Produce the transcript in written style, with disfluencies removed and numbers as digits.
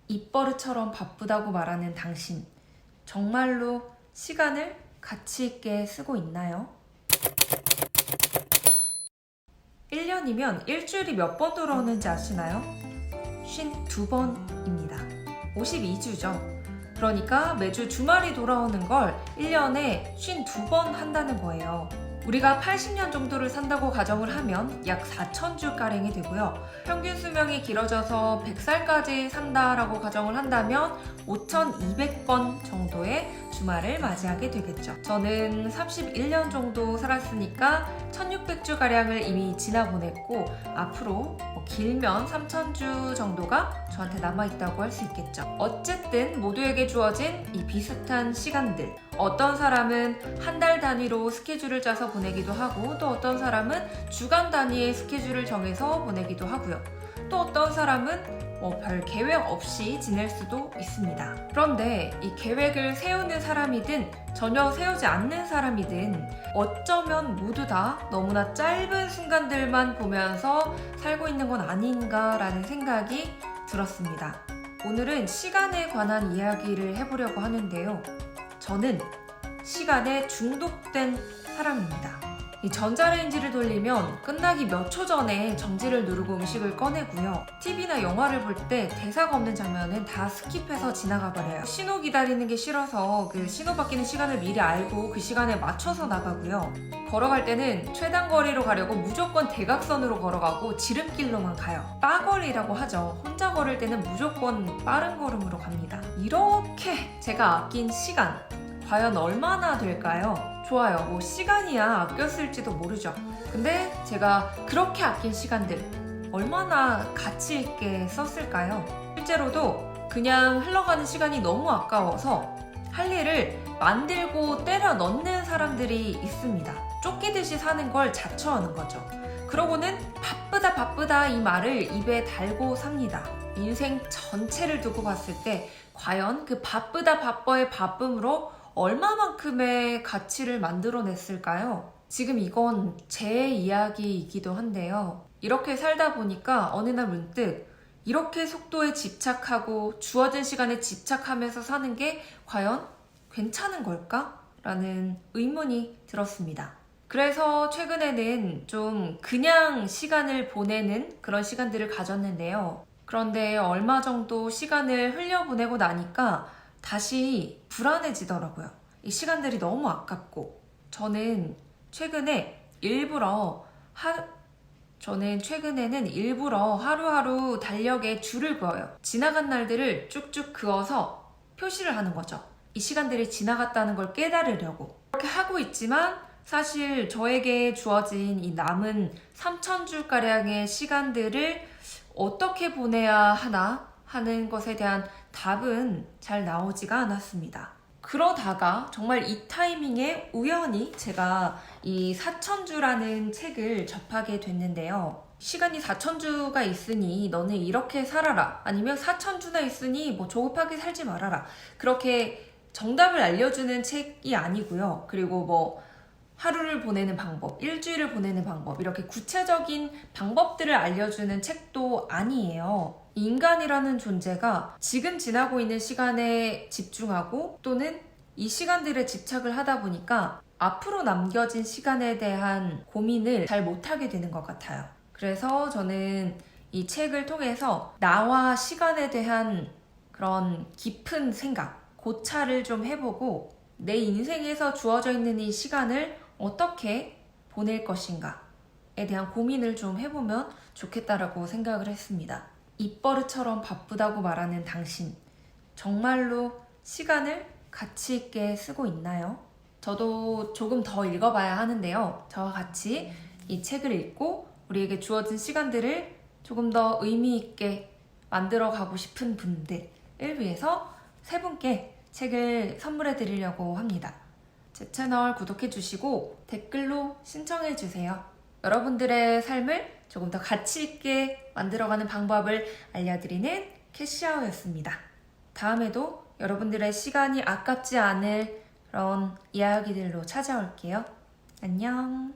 입버릇처럼 바쁘다고 말하는 당신, 정말로 시간을 가치 있게 쓰고 있나요? 1년이면 일주일이 몇 번 돌아오는지 아시나요? 52번입니다. 52주죠. 그러니까 매주 주말이 돌아오는 걸 1년에 52번 한다는 거예요. 우리가 80년 정도를 산다고 가정을 하면 약 4,000주가량이 되고요. 평균 수명이 길어져서 100살까지 산다라고 가정을 한다면 5,200번 정도의 주말을 맞이하게 되겠죠. 저는 31년 정도 살았으니까 1,600주가량을 이미 지나보냈고 앞으로 길면 3,000주 정도가 저한테 남아있다고 할 수 있겠죠. 어쨌든 모두에게 주어진 이 비슷한 시간들, 어떤 사람은 한 달 단위로 스케줄을 짜서 보내기도 하고 또 어떤 사람은 주간 단위의 스케줄을 정해서 보내기도 하고요. 또 어떤 사람은 별 계획 없이 지낼 수도 있습니다. 그런데 이 계획을 세우는 사람이든 전혀 세우지 않는 사람이든 어쩌면 모두 다 너무나 짧은 순간들만 보면서 살고 있는 건 아닌가라는 생각이 들었습니다. 오늘은 시간에 관한 이야기를 해보려고 하는데요. 저는 시간에 중독된 사람입니다. 이 전자레인지를 돌리면 끝나기 몇 초 전에 정지를 누르고 음식을 꺼내고요. TV나 영화를 볼 때 대사가 없는 장면은 다 스킵해서 지나가 버려요. 신호 기다리는 게 싫어서 그 신호 바뀌는 시간을 미리 알고 그 시간에 맞춰서 나가고요. 걸어갈 때는 최단 거리로 가려고 무조건 대각선으로 걸어가고 지름길로만 가요. 빠거리라고 하죠. 혼자 걸을 때는 무조건 빠른 걸음으로 갑니다. 이렇게 제가 아낀 시간 과연 얼마나 될까요? 좋아요. 시간이야 아꼈을지도 모르죠. 근데 제가 그렇게 아낀 시간들 얼마나 가치 있게 썼을까요? 실제로도 그냥 흘러가는 시간이 너무 아까워서 할 일을 만들고 때려 넣는 사람들이 있습니다. 쫓기듯이 사는 걸 자처하는 거죠. 그러고는 바쁘다 이 말을 입에 달고 삽니다. 인생 전체를 두고 봤을 때 과연 그 바빠의 바쁨으로 얼마만큼의 가치를 만들어냈을까요? 지금 이건 제 이야기이기도 한데요. 이렇게 살다 보니까 어느 날 문득 이렇게 속도에 집착하고 주어진 시간에 집착하면서 사는 게 과연 괜찮은 걸까? 라는 의문이 들었습니다. 그래서 최근에는 좀 그냥 시간을 보내는 그런 시간들을 가졌는데요. 그런데 얼마 정도 시간을 흘려보내고 나니까 다시 불안해지더라고요. 이 시간들이 너무 아깝고 저는 최근에는 일부러 하루하루 달력에 줄을 그어요. 지나간 날들을 쭉쭉 그어서 표시를 하는 거죠. 이 시간들이 지나갔다는 걸 깨달으려고. 그렇게 하고 있지만 사실 저에게 주어진 이 남은 3,000주가량의 시간들을 어떻게 보내야 하나 하는 것에 대한 답은 잘 나오지가 않았습니다. 그러다가 정말 이 타이밍에 우연히 제가 이 4,000주라는 책을 접하게 됐는데요. 시간이 4,000주가 있으니 너는 이렇게 살아라. 아니면 4,000주나 있으니 조급하게 살지 말아라. 그렇게 정답을 알려주는 책이 아니고요. 그리고 하루를 보내는 방법, 일주일을 보내는 방법, 이렇게 구체적인 방법들을 알려주는 책도 아니에요. 인간이라는 존재가 지금 지나고 있는 시간에 집중하고 또는 이 시간들에 집착을 하다 보니까 앞으로 남겨진 시간에 대한 고민을 잘 못하게 되는 것 같아요. 그래서 저는 이 책을 통해서 나와 시간에 대한 그런 깊은 생각, 고찰을 좀 해보고 내 인생에서 주어져 있는 이 시간을 어떻게 보낼 것인가에 대한 고민을 좀 해보면 좋겠다라고 생각을 했습니다. 입버릇처럼 바쁘다고 말하는 당신, 정말로 시간을 가치 있게 쓰고 있나요? 저도 조금 더 읽어봐야 하는데요. 저와 같이 이 책을 읽고 우리에게 주어진 시간들을 조금 더 의미 있게 만들어 가고 싶은 분들을 위해서 3분께 책을 선물해 드리려고 합니다. 제 채널 구독해주시고 댓글로 신청해주세요. 여러분들의 삶을 조금 더 가치 있게 만들어가는 방법을 알려드리는 캐시아워였습니다. 다음에도 여러분들의 시간이 아깝지 않을 그런 이야기들로 찾아올게요. 안녕.